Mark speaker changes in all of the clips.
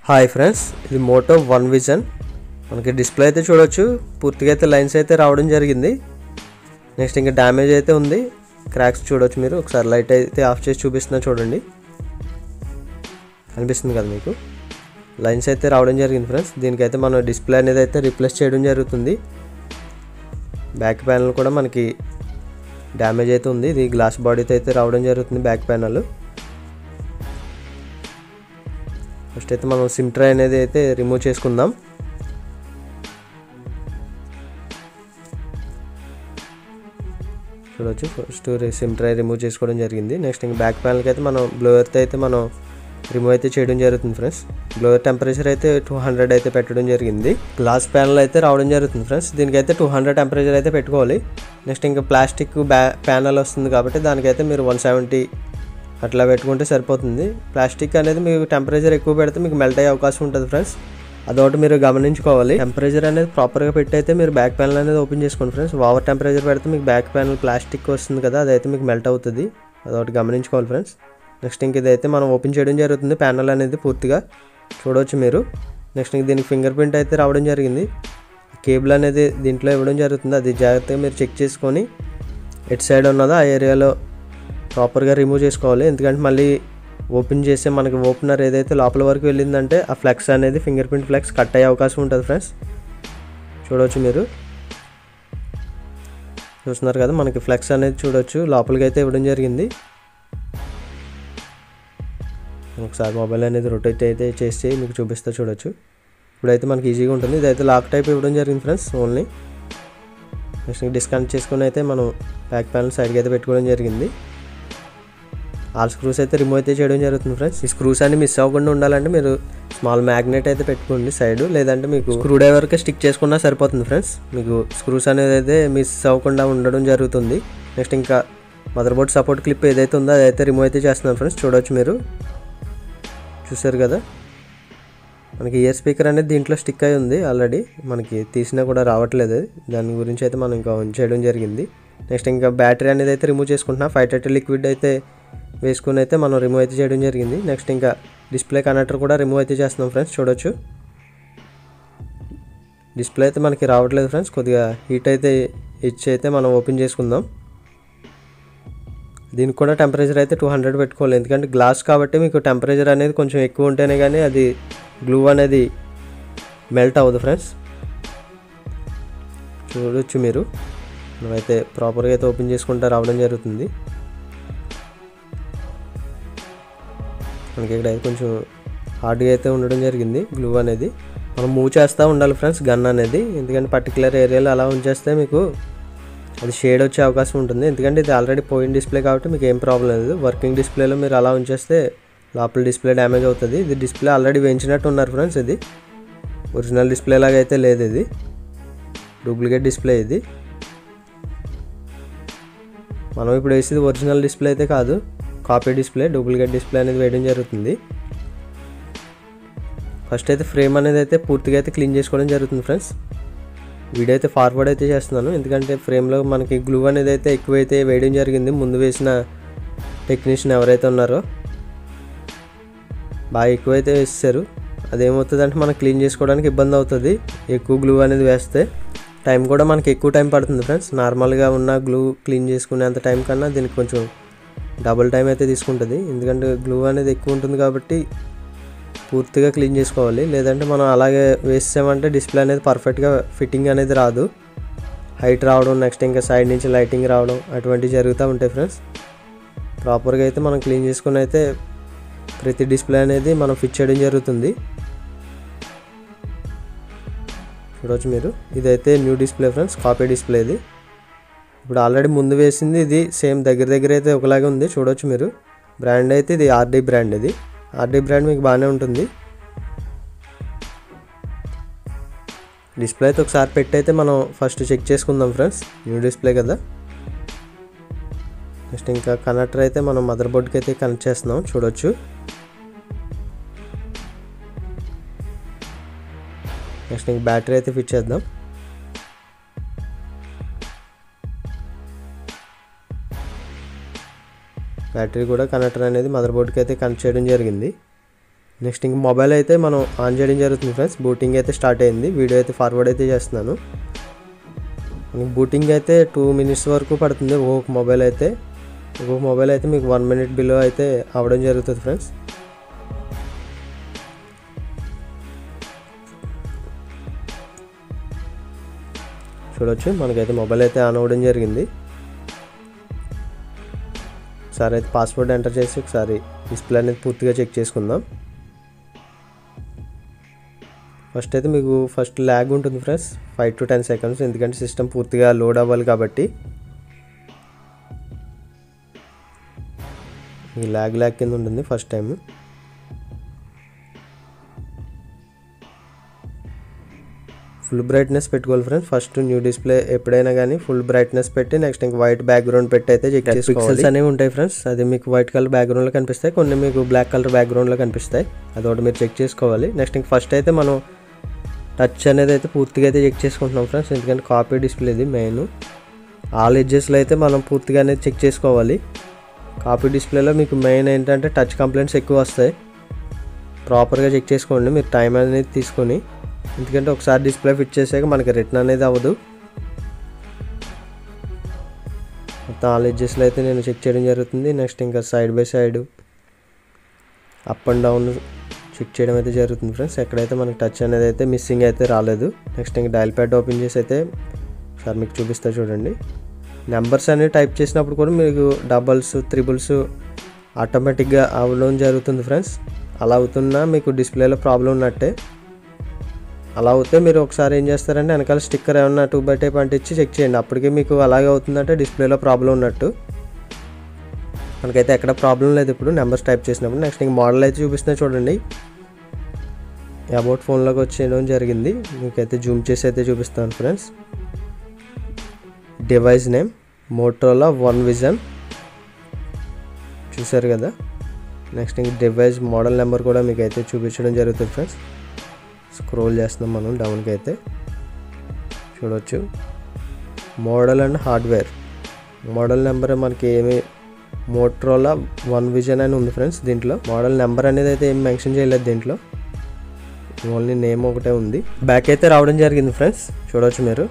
Speaker 1: Hi friends, ఇది Moto one vision. మనకి display అయితే చూడొచ్చు, పూర్తిగా అయితే లైన్స్ అయితే రావడం జరిగింది. నెక్స్ట్ ఇంకా డ్యామేజ్ అయితే ఉంది, క్రాక్స్ చూడొచ్చు మీరు. ఒకసారి లైట్ అయితే ఆఫ్ చేసి చూపిస్తున్నా చూడండి, కనిపిస్తుంది కదా మీకు. లైన్స్ అయితే రావడం జరిగింది ఫ్రెండ్స్. దీనికైతే మనం డిస్ప్లే అనేది అయితే రీప్లేస్ చేయడం జరుగుతుంది. బ్యాక్ ప్యానల్ కూడా మనకి డ్యామేజ్ అయితే ఉంది, ఇది గ్లాస్ బాడీతో అయితే రావడం జరుగుతుంది బ్యాక్ ప్యానల్. ఫస్ట్ అయితే మనం సిమ్ ట్రే అనేది అయితే రిమూవ్ చేసుకుందాం. చూడొచ్చు, ఫస్ట్ సిమ్ ట్రే రిమూవ్ చేసుకోవడం జరిగింది. నెక్స్ట్ ఇంకా బ్యాక్ ప్యానల్కి అయితే మనం బ్లోవర్తో అయితే మనం రిమూవ్ అయితే చేయడం జరుగుతుంది ఫ్రెండ్స్. బ్లోవర్ టెంపరేచర్ అయితే 200 అయితే పెట్టడం జరిగింది. గ్లాస్ ప్యానల్ అయితే రావడం జరుగుతుంది ఫ్రెండ్స్. దీనికైతే 200 టెంపరేచర్ అయితే పెట్టుకోవాలి. నెక్స్ట్ ఇంకా ప్లాస్టిక్ ప్యానల్ వస్తుంది కాబట్టి దానికైతే మీరు 170 అట్లా పెట్టుకుంటే సరిపోతుంది. ప్లాస్టిక్ అనేది మీకు టెంపరేచర్ ఎక్కువ పెడితే మీకు మెల్ట్ అయ్యే అవకాశం ఉంటుంది ఫ్రెండ్స్, అదొకటి మీరు గమనించుకోవాలి. టెంపరేచర్ అనేది ప్రాపర్గా పెట్టి అయితే మీరు బ్యాక్ ప్యానల్ అనేది ఓపెన్ చేసుకోండి ఫ్రెండ్స్. ఓవర్ టెంపరేచర్ పెడితే మీకు బ్యాక్ ప్యానల్ ప్లాస్టిక్ వస్తుంది కదా, అదైతే మీకు మెల్ట్ అవుతుంది, అదొకటి గమనించుకోవాలి ఫ్రెండ్స్. నెక్స్ట్ ఇంక ఇదైతే మనం ఓపెన్ చేయడం జరుగుతుంది ప్యానల్ అనేది పూర్తిగా చూడవచ్చు మీరు. నెక్స్ట్ ఇంక దీనికి ఫింగర్ ప్రింట్ అయితే రావడం జరిగింది. కేబుల్ అనేది దీంట్లో ఇవ్వడం జరుగుతుంది, అది జాగ్రత్తగా మీరు చెక్ చేసుకొని ఎటు సైడ్ ఉన్నదో ఆ ఏరియాలో ప్రాపర్గా రిమూవ్ చేసుకోవాలి. ఎందుకంటే మళ్ళీ ఓపెన్ చేస్తే మనకి ఓపెనర్ ఏదైతే లోపల వరకు వెళ్ళిందంటే ఆ ఫ్లెక్స్ అనేది ఫింగర్ ప్రింట్ ఫ్లెక్స్ కట్ అయ్యే అవకాశం ఉంటుంది ఫ్రెండ్స్. చూడవచ్చు మీరు, చూస్తున్నారు కదా మనకి ఫ్లెక్స్ అనేది చూడవచ్చు లోపలికి అయితే ఇవ్వడం జరిగింది. ఒకసారి మొబైల్ అనేది రొటేట్ అయితే చేసి మీకు చూపిస్తే చూడొచ్చు. ఇప్పుడైతే మనకి ఈజీగా ఉంటుంది. ఇదైతే లాక్ టైప్ ఇవ్వడం జరిగింది ఫ్రెండ్స్ ఓన్లీ. నెక్స్ట్ డిస్కనెక్ట్ చేసుకుని అయితే మనం బ్యాక్ ప్యానల్ సైడ్కి అయితే పెట్టుకోవడం జరిగింది. ఆల్ స్క్రూస్ అయితే రిమూవ్ అయితే చేయడం జరుగుతుంది ఫ్రెండ్స్. ఈ స్క్రూస్ అన్ని మిస్ అవ్వకుండా ఉండాలంటే మీరు స్మాల్ మ్యాగ్నెట్ అయితే పెట్టుకోండి సైడ్, లేదంటే మీకు స్క్రూ డ్రైవర్కి స్టిక్ చేసుకున్నా సరిపోతుంది ఫ్రెండ్స్. మీకు స్క్రూస్ అనేది అయితే మిస్ అవ్వకుండా ఉండడం జరుగుతుంది. నెక్స్ట్ ఇంకా మదర్ బోర్డ్ సపోర్ట్ క్లిప్ ఏదైతే ఉందో అదైతే రిమూవ్ అయితే చేస్తున్నాను ఫ్రెండ్స్. చూడవచ్చు మీరు, చూసారు కదా మనకి ఇయర్ స్పీకర్ అనేది దీంట్లో స్టిక్ అయి ఉంది ఆల్రెడీ, మనకి తీసినా కూడా రావట్లేదు. దాని గురించి అయితే మనం ఇంకా ఆన్ చేయడం జరిగింది. నెక్స్ట్ ఇంకా బ్యాటరీ అనేది అయితే రిమూవ్ చేసుకుంటున్నా. 530 లిక్విడ్ అయితే వేసుకుని అయితే మనం రిమూవ్ అయితే చేయడం జరిగింది. నెక్స్ట్ ఇంకా డిస్ప్లే కనెక్టర్ కూడా రిమూవ్ అయితే చేస్తున్నాం ఫ్రెండ్స్. చూడొచ్చు డిస్ప్లే అయితే మనకి రావట్లేదు ఫ్రెండ్స్, కొద్దిగా హీట్ అయితే ఇచ్చి అయితే మనం ఓపెన్ చేసుకుందాం. దీనికి కూడా టెంపరేచర్ అయితే 200 పెట్టుకోవాలి, ఎందుకంటే గ్లాస్ కాబట్టి మీకు టెంపరేచర్ అనేది కొంచెం ఎక్కువ ఉంటేనే కానీ అది గ్లూ అనేది మెల్ట్ అవ్వదు ఫ్రెండ్స్. చూడొచ్చు మీరు, మనమైతే ప్రాపర్గా అయితే ఓపెన్ చేసుకుంటూ రావడం జరుగుతుంది. మనకి ఇక్కడ కొంచెం హార్డ్గా అయితే ఉండడం జరిగింది గ్లూ అనేది. మనం మూవ్ చేస్తూ ఉండాలి ఫ్రెండ్స్ గన్ అనేది, ఎందుకంటే పర్టికులర్ ఏరియాలో అలా ఉంచేస్తే మీకు అది షేడ్ వచ్చే అవకాశం ఉంటుంది. ఎందుకంటే ఇది ఆల్రెడీ పోయిన డిస్ప్లే కాబట్టి మీకు ఏం ప్రాబ్లం లేదు. వర్కింగ్ డిస్ప్లేలో మీరు అలా ఉంచేస్తే లోపల డిస్ప్లే డ్యామేజ్ అవుతుంది. ఇది డిస్ప్లే ఆల్రెడీ వేయించినట్టు ఉన్నారు ఫ్రెండ్స్, ఇది ఒరిజినల్ డిస్ప్లే లాగా అయితే లేదు, ఇది డూప్లికేట్ డిస్ప్లే. ఇది మనం ఇప్పుడు వేసేది ఒరిజినల్ డిస్ప్లే అయితే కాదు, కాపీ డిస్ప్లే, డూప్లికేట్ డిస్ప్లే అనేది వేయడం జరుగుతుంది. ఫస్ట్ అయితే ఫ్రేమ్ అనేది అయితే పూర్తిగా అయితే క్లీన్ చేసుకోవడం జరుగుతుంది ఫ్రెండ్స్. వీడియో అయితే ఫార్వర్డ్ అయితే చేస్తున్నాను, ఎందుకంటే ఫ్రేమ్లో మనకి గ్లూ అనేది అయితే ఎక్కువైతే వేయడం జరిగింది. ముందు వేసిన టెక్నీషియన్ ఎవరైతే ఉన్నారో బాగా ఎక్కువైతే వేస్తారు. అదేమవుతుంది అంటే మనం క్లీన్ చేసుకోవడానికి ఇబ్బంది అవుతుంది ఎక్కువ గ్లూ అనేది వేస్తే. టైం కూడా మనకి ఎక్కువ టైం పడుతుంది ఫ్రెండ్స్. నార్మల్గా ఉన్న గ్లూ క్లీన్ చేసుకునేంత టైం కన్నా దీనికి కొంచెం డబుల్ టైం అయితే తీసుకుంటుంది, ఎందుకంటే గ్లూ అనేది ఎక్కువ ఉంటుంది కాబట్టి పూర్తిగా క్లీన్ చేసుకోవాలి. లేదంటే మనం అలాగే వేసామంటే డిస్ప్లే అనేది పర్ఫెక్ట్గా ఫిట్టింగ్ అనేది రాదు, హైట్ రావడం, నెక్స్ట్ ఇంకా సైడ్ నుంచి లైటింగ్ రావడం అటువంటివి జరుగుతూ ఉంటాయి ఫ్రెండ్స్. ప్రాపర్గా అయితే మనం క్లీన్ చేసుకుని అయితే ప్రతి డిస్ప్లే అనేది మనం ఫిట్ చేయడం జరుగుతుంది. చూడవచ్చు మీరు, ఇదైతే new display friends, copy display. ఇది ఇప్పుడు ఆల్రెడీ ముందు వేసింది ఇది సేమ్ దగ్గర దగ్గర అయితే ఒకలాగే ఉంది. చూడవచ్చు మీరు, బ్రాండ్ అయితే ఇది ఆర్డీ బ్రాండ్. ఇది ఆర్డీ బ్రాండ్ మీకు బాగానే ఉంటుంది. డిస్ప్లే అయితే ఒకసారి పెట్టి అయితే మనం ఫస్ట్ చెక్ చేసుకుందాం ఫ్రెండ్స్, న్యూ డిస్ప్లే కదా. నెక్స్ట్ ఇంకా కనెక్టర్ అయితే మనం మదర్ బోర్డ్కి అయితే కనెక్ట్ చేస్తున్నాం. చూడవచ్చు నెక్స్ట్ ఇంక బ్యాటరీ అయితే ఫిట్ చేద్దాం. బ్యాటరీ కూడా కనెక్టర్ అనేది మదర్ బోర్డ్కి అయితే కనెక్ట్ చేయడం జరిగింది. నెక్స్ట్ ఇంక మొబైల్ అయితే మనం ఆన్ చేయడం జరుగుతుంది ఫ్రెండ్స్. బూటింగ్ అయితే స్టార్ట్ అయింది. వీడియో అయితే ఫార్వర్డ్ అయితే చేస్తున్నాను. బూటింగ్ అయితే 2 minutes వరకు పడుతుంది ఒక్కొక్క మొబైల్ అయితే. ఒక్కొక్క మొబైల్ అయితే మీకు 1 minute బిలో అయితే అవ్వడం జరుగుతుంది ఫ్రెండ్స్. చూడొచ్చు మనకైతే మొబైల్ అయితే ఆన్ అవ్వడం జరిగింది. ఒకసారి అయితే పాస్వర్డ్ ఎంటర్ చేసి ఒకసారి డిస్ప్లే అనేది పూర్తిగా చెక్ చేసుకుందాం. ఫస్ట్ అయితే మీకు ల్యాగ్ ఉంటుంది ఫ్రెండ్స్, 5 to 10 seconds, ఎందుకంటే సిస్టమ్ పూర్తిగా లోడ్ అవ్వాలి కాబట్టి. ఈ ల్యాగ్ కింద ఉంటుంది ఫస్ట్ టైం. ఫుల్ బ్రైట్నెస్ పెట్టుకోవాలి ఫ్రెండ్స్. ఫస్ట్ న్యూ డిస్ప్లే ఎప్పుడైనా కానీ ఫుల్ బ్రైట్నెస్ పెట్టి నెక్స్ట్ ఇంకా వైట్ బ్యాక్గ్రౌండ్ పెట్టి అయితే చెక్ చేసుకోవాలి. పిక్సెల్స్ అనేవి ఉంటాయి ఫ్రెండ్స్, అది మీకు వైట్ కలర్ బ్యాక్గ్రౌండ్లో కనిపిస్తాయి, కొన్ని మీకు బ్లాక్ కలర్ బ్యాక్గ్రౌండ్లో కనిపిస్తాయి. అదొకటి మీరు చెక్ చేసుకోవాలి. నెక్స్ట్ ఇంక ఫస్ట్ అయితే మనం టచ్ అనేది అయితే పూర్తిగా అయితే చెక్ చేసుకుంటున్నాం ఫ్రెండ్స్, ఎందుకంటే కాపీ డిస్ప్లే ఇది మెయిన్. ఆల్ ఎడ్జెస్లో అయితే మనం పూర్తిగా అనేది చెక్ చేసుకోవాలి. కాపీ డిస్ప్లేలో మీకు మెయిన్ ఏంటంటే టచ్ కంప్లైంట్స్ ఎక్కువ వస్తాయి. ప్రాపర్గా చెక్ చేసుకోండి మీరు టైం అనేది తీసుకొని, ఎందుకంటే ఒకసారి డిస్ప్లే ఫిట్ చేసాక మనకి రిటర్న్ అనేది అవ్వదు. మొత్తం ఆల్ ఎడ్జెస్లో అయితే నేను చెక్ చేయడం జరుగుతుంది. నెక్స్ట్ ఇంకా side by side up and down check చేయడం అయితే జరుగుతుంది ఫ్రెండ్స్. ఎక్కడైతే మనకి టచ్ అనేది అయితే మిస్సింగ్ అయితే రాలేదు. నెక్స్ట్ ఇంకా డయల్ ప్యాడ్ ఓపెన్ చేసి అయితే ఒకసారి మీకు చూపిస్తా చూడండి. నెంబర్స్ అనేవి టైప్ చేసినప్పుడు కూడా మీకు డబల్స్ త్రిబుల్స్ ఆటోమేటిక్గా అవ్వడం జరుగుతుంది ఫ్రెండ్స్. అలా అవుతున్నా మీకు డిస్ప్లేలో ప్రాబ్లం ఉన్నట్టే. అలా అవుతే మీరు ఒకసారి ఏం చేస్తారంటే వెనకాల స్టిక్కర్ ఏమన్నా 2x టైప్ అంటించి చెక్ చేయండి. అప్పటికే మీకు అలాగే అవుతుందంటే డిస్ప్లేలో ప్రాబ్లం ఉన్నట్టు. మనకైతే ఎక్కడ ప్రాబ్లం లేదు ఇప్పుడు నెంబర్స్ టైప్ చేసినప్పుడు. నెక్స్ట్ ఇంక మోడల్ అయితే చూపిస్తున్నా చూడండి. అబౌట్ ఫోన్లోకి వచ్చేయడం జరిగింది. మీకైతే జూమ్ చేసి అయితే చూపిస్తాను friends. Device name Motorola one vision, చూసారు కదా. నెక్స్ట్ ఇంక డివైస్ మోడల్ నెంబర్ కూడా మీకు అయితే చూపించడం జరుగుతుంది ఫ్రెండ్స్. స్క్రోల్ చేస్తున్నాం మనం డౌన్కి అయితే చూడవచ్చు. Model and hardware model number మనకి ఏమి మోటరోలా వన్ విజన్ అని ఉంది ఫ్రెండ్స్. దీంట్లో మోడల్ నెంబర్ అనేది అయితే ఏం మెన్షన్ చేయలేదు, దీంట్లో ఓన్లీ నేమ్ ఒకటే ఉంది. బ్యాక్ అయితే రావడం జరిగింది ఫ్రెండ్స్, చూడవచ్చు మీరు.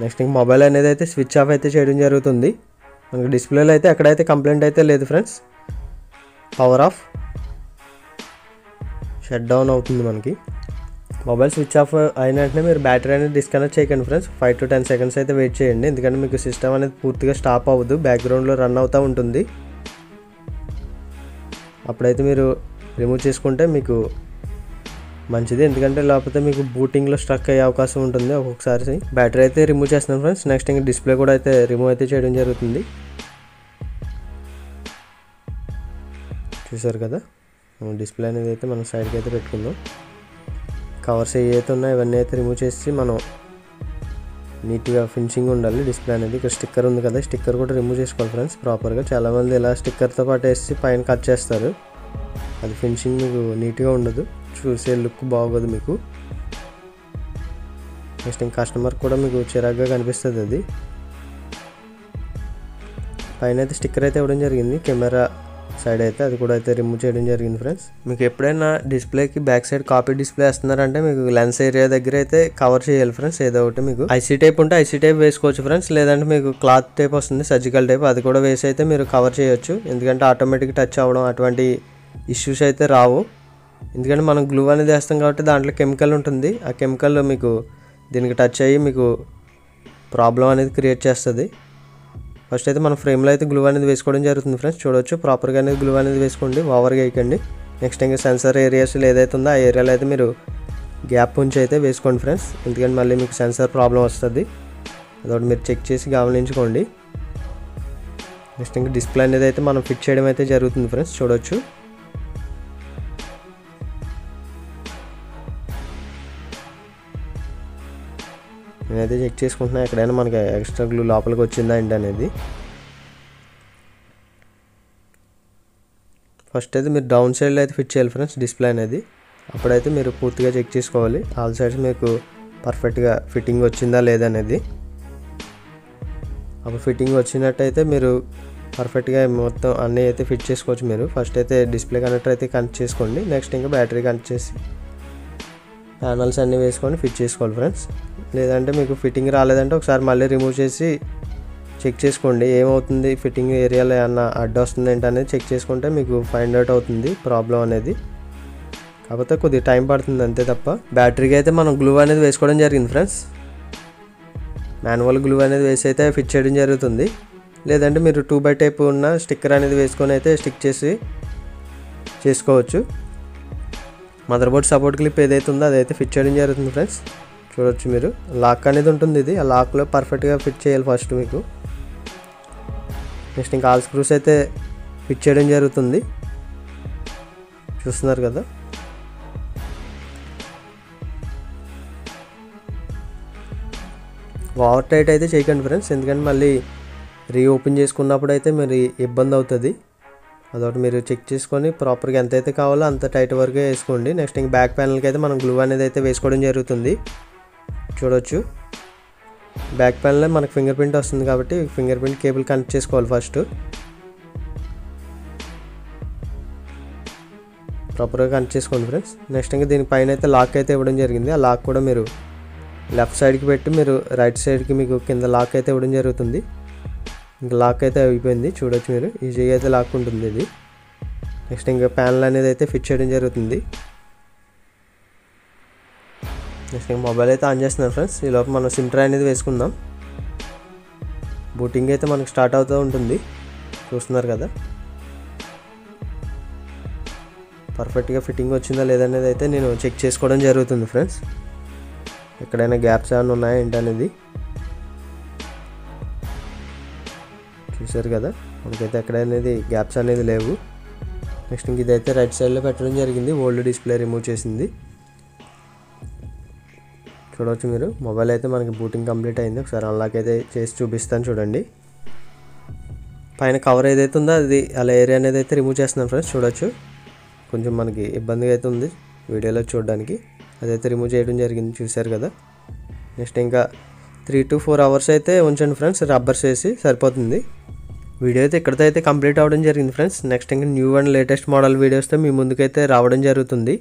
Speaker 1: నెక్స్ట్ ఇంక మొబైల్ అనేది అయితే స్విచ్ ఆఫ్ అయితే చేయడం జరుగుతుంది. మనకి డిస్ప్లేలో అయితే ఎక్కడైతే కంప్లైంట్ అయితే లేదు friends. Power of, shut down అవుతుంది మనకి. మొబైల్ స్విచ్ ఆఫ్ అయిన వెంటనే మీరు బ్యాటరీ అనేది డిస్కనెక్ట్ చేయకండి ఫ్రెండ్స్. 5 to 10 seconds అయితే వెయిట్ చేయండి, ఎందుకంటే మీకు సిస్టమ్ అనేది పూర్తిగా స్టాప్ అవ్వదు, బ్యాక్గ్రౌండ్లో రన్ అవుతూ ఉంటుంది. అప్పుడైతే మీరు రిమూవ్ చేసుకుంటే మీకు మంచిది, ఎందుకంటే లేకపోతే మీకు బూటింగ్లో స్ట్రక్ అయ్యే అవకాశం ఉంటుంది ఒక్కొక్కసారి. బ్యాటరీ అయితే రిమూవ్ చేస్తున్నాను ఫ్రెండ్స్. నెక్స్ట్ ఇంకా డిస్ప్లే కూడా అయితే రిమూవ్ అయితే చేయడం జరుగుతుంది. చూసారు కదా, డిస్ప్లే అనేది అయితే మనం సైడ్కి అయితే పెట్టుకుందాం. కవర్స్ ఏవైతే ఉన్నాయో ఇవన్నీ అయితే రిమూవ్ చేసి మనం నీట్గా ఫినిషింగ్ ఉండాలి డిస్ప్లే అనేది. ఇక్కడ స్టిక్కర్ ఉంది కదా, స్టిక్కర్ కూడా రిమూవ్ చేసుకోవాలి ఫ్రెండ్స్ ప్రాపర్గా. చాలామంది ఇలా స్టిక్కర్తో పాటు వేసి పైన కట్ చేస్తారు, అది ఫినిషింగ్ మీకు నీట్గా ఉండదు, చూసే లుక్ బాగోదు మీకు. నెక్స్ట్ ఇంకా కస్టమర్ కూడా మీకు చిరాగ్గా కనిపిస్తుంది అది. పైన అయితే స్టిక్కర్ అయితే ఇవ్వడం జరిగింది, కెమెరా సైడ్ అయితే అది కూడా అయితే రిమూవ్ చేయడం జరిగింది ఫ్రెండ్స్. మీకు ఎప్పుడైనా డిస్ప్లేకి బ్యాక్ సైడ్ కాపీ డిస్ప్లే వేస్తున్నారంటే మీకు లెన్స్ ఏరియా దగ్గర అయితే కవర్ చేయాలి ఫ్రెండ్స్. ఏదో ఒకటి మీకు ఐసీ టైప్ ఉంటే ఐసీ టైప్ వేసుకోవచ్చు ఫ్రెండ్స్, లేదంటే మీకు క్లాత్ టైప్ వస్తుంది సర్జికల్ టైప్, అది కూడా వేసి అయితే మీరు కవర్ చేయొచ్చు. ఎందుకంటే ఆటోమేటిక్ టచ్ అవ్వడం అటువంటి ఇష్యూస్ అయితే రావు, ఎందుకంటే మనం గ్లూ అనేది వేస్తాం కాబట్టి దాంట్లో కెమికల్ ఉంటుంది. ఆ కెమికల్ మీకు దీనికి టచ్ అయ్యి మీకు ప్రాబ్లం అనేది క్రియేట్ చేస్తుంది. ఫస్ట్ అయితే మన ఫ్రేమ్లో అయితే గ్లూ అనేది వేసుకోవడం జరుగుతుంది ఫ్రెండ్స్. చూడవచ్చు ప్రాపర్గా అనేది గ్లూ అనేది వేసుకోండి, ఓవర్గా వేయకండి. నెక్స్ట్ ఇంకా సెన్సార్ ఏరియాస్లో ఏదైతే ఉందో ఆ ఏరియాలో అయితే మీరు గ్యాప్ ఉంచి అయితే వేసుకోండి ఫ్రెండ్స్, ఎందుకంటే మళ్ళీ మీకు సెన్సార్ ప్రాబ్లం వస్తుంది, అదొకటి మీరు చెక్ చేసి గమనించుకోండి. నెక్స్ట్ ఇంకా డిస్ప్లే అనేది అయితే మనం ఫిట్ చేయడం అయితే జరుగుతుంది ఫ్రెండ్స్. చూడవచ్చు నేనైతే చెక్ చేసుకుంటున్నా ఎక్కడైనా మనకి ఎక్స్ట్రా గ్లూ లోపలికి వచ్చిందా ఏంటి అనేది. ఫస్ట్ అయితే మీరు డౌన్ సైడ్లో అయితే ఫిట్ చేయాలి ఫ్రెండ్స్ డిస్ప్లే అనేది, అప్పుడైతే మీరు పూర్తిగా చెక్ చేసుకోవాలి ఆల్ సైడ్స్ మీకు పర్ఫెక్ట్గా ఫిట్టింగ్ వచ్చిందా లేదా అనేది. అప్పుడు ఫిట్టింగ్ వచ్చినట్టయితే మీరు పర్ఫెక్ట్గా మొత్తం అన్నీ అయితే ఫిట్ చేసుకోవచ్చు మీరు. ఫస్ట్ అయితే డిస్ప్లే కనెక్టర్ అయితే కనెక్ట్ చేసుకోండి. నెక్స్ట్ ఇంకా బ్యాటరీ కనెక్ట్ చేసి ప్యానల్స్ అన్నీ వేసుకొని ఫిట్ చేసుకోవాలి ఫ్రెండ్స్. లేదంటే మీకు ఫిట్టింగ్ రాలేదంటే ఒకసారి మళ్ళీ రిమూవ్ చేసి చెక్ చేసుకోండి ఏమవుతుంది, ఫిట్టింగ్ ఏరియాలో ఏమన్నా అడ్డు వస్తుంది ఏంటనేది చెక్ చేసుకుంటే మీకు ఫైండ్ అవుట్ అవుతుంది ప్రాబ్లం అనేది. కాకపోతే కొద్దిగా టైం పడుతుంది అంతే తప్ప. బ్యాటరీకి అయితే మనం గ్లూ అనేది వేసుకోవడం జరిగింది ఫ్రెండ్స్. మాన్యువల్ గ్లూ అనేది వేసి అయితే ఫిట్ చేయడం జరుగుతుంది. లేదంటే మీరు 2x టైప్ ఉన్న స్టిక్కర్ అనేది వేసుకొని అయితే స్టిక్ చేసి చేసుకోవచ్చు. మదర్ బోర్డ్ సపోర్ట్ క్లిప్ ఏదైతే ఉందో అదైతే ఫిట్ చేయడం జరుగుతుంది ఫ్రెండ్స్. చూడవచ్చు మీరు లాక్ అనేది ఉంటుంది. ఇది ఆ లాక్లో పర్ఫెక్ట్గా ఫిట్ చేయాలి ఫస్ట్ మీకు. నెక్స్ట్ ఇంకా ఆల్ స్క్రూస్ అయితే ఫిట్ చేయడం జరుగుతుంది. చూస్తున్నారు కదా. ఓవర్ టైట్ అయితే చేయకండి ఫ్రెండ్స్, ఎందుకంటే మళ్ళీ రీఓపెన్ చేసుకున్నప్పుడు అయితే మరి ఇబ్బంది అవుతుంది. అదొకటి మీరు చెక్ చేసుకొని ప్రాపర్గా ఎంతైతే కావాలో అంత టైట్ వరకే వేసుకోండి. నెక్స్ట్ ఇంక బ్యాక్ ప్యానల్కి అయితే మనం గ్లూ అనేది అయితే వేసుకోవడం జరుగుతుంది. చూడవచ్చు బ్యాక్ ప్యానల్లో మనకు ఫింగర్ ప్రింట్ వస్తుంది కాబట్టి ఫింగర్ ప్రింట్ కేబుల్ కనెక్ట్ చేసుకోవాలి ఫస్ట్. ప్రాపర్గా కనెక్ట్ చేసుకోండి ఫ్రెండ్స్. నెక్స్ట్ ఇంకా దీనిపైన అయితే లాక్ అయితే ఇవ్వడం జరిగింది. ఆ లాక్ కూడా మీరు లెఫ్ట్ సైడ్కి పెట్టి మీరు రైట్ సైడ్కి మీకు కింద లాక్ అయితే ఇవ్వడం జరుగుతుంది. ఇంకా లాక్ అయితే అయిపోయింది. చూడొచ్చు మీరు ఈజీగా అయితే లాక్ ఉంటుంది ఇది. నెక్స్ట్ ఇంకా ప్యానల్ అనేది అయితే ఫిట్ చేయడం జరుగుతుంది. నెక్స్ట్ ఇంకా మొబైల్ అయితే ఆన్ చేస్తున్నాను ఫ్రెండ్స్. ఈ లోపల మనం సిమ్ ట్రే అనేది వేసుకుందాం. బూటింగ్ అయితే మనకు స్టార్ట్ అవుతూ ఉంటుంది. చూస్తున్నారు కదా. పర్ఫెక్ట్గా ఫిట్టింగ్ వచ్చిందా లేదనేది అయితే నేను చెక్ చేసుకోవడం జరుగుతుంది ఫ్రెండ్స్. ఎక్కడైనా గ్యాప్స్ ఏమైనా ఉన్నాయా ఏంటనేది. చూసారు కదా మనకైతే ఎక్కడనేది గ్యాప్స్ అనేది లేవు. నెక్స్ట్ ఇంక ఇదైతే రైట్ సైడ్లో పెట్టడం జరిగింది. ఓల్డ్ డిస్ప్లే రిమూవ్ చేసింది. చూడవచ్చు మీరు మొబైల్ అయితే మనకి బూటింగ్ కంప్లీట్ అయింది. ఒకసారి అన్లాక్ అయితే చేసి చూపిస్తాను చూడండి. పైన కవర్ ఏదైతే ఉందో అది అలా ఏరియా అనేది అయితే రిమూవ్ చేస్తున్నాను ఫ్రెండ్స్. చూడవచ్చు కొంచెం మనకి ఇబ్బందిగా అయితే ఉంది వీడియోలో చూడడానికి. అదైతే రిమూవ్ చేయడం జరిగింది. చూశారు కదా. నెక్స్ట్ ఇంకా 3 to 4 hours అయితే ఉంచండి ఫ్రెండ్స్. రబ్బర్స్ వేసి సరిపోతుంది. వీడియో అయితే ఇక్కడితో అయితే కంప్లీట్ అవ్వడం జరిగింది ఫ్రెండ్స్. నెక్స్ట్ ఇంకా న్యూ అండ్ లేటెస్ట్ మోడల్ వీడియోస్తో మీ ముందుకైతే రావడం జరుగుతుంది.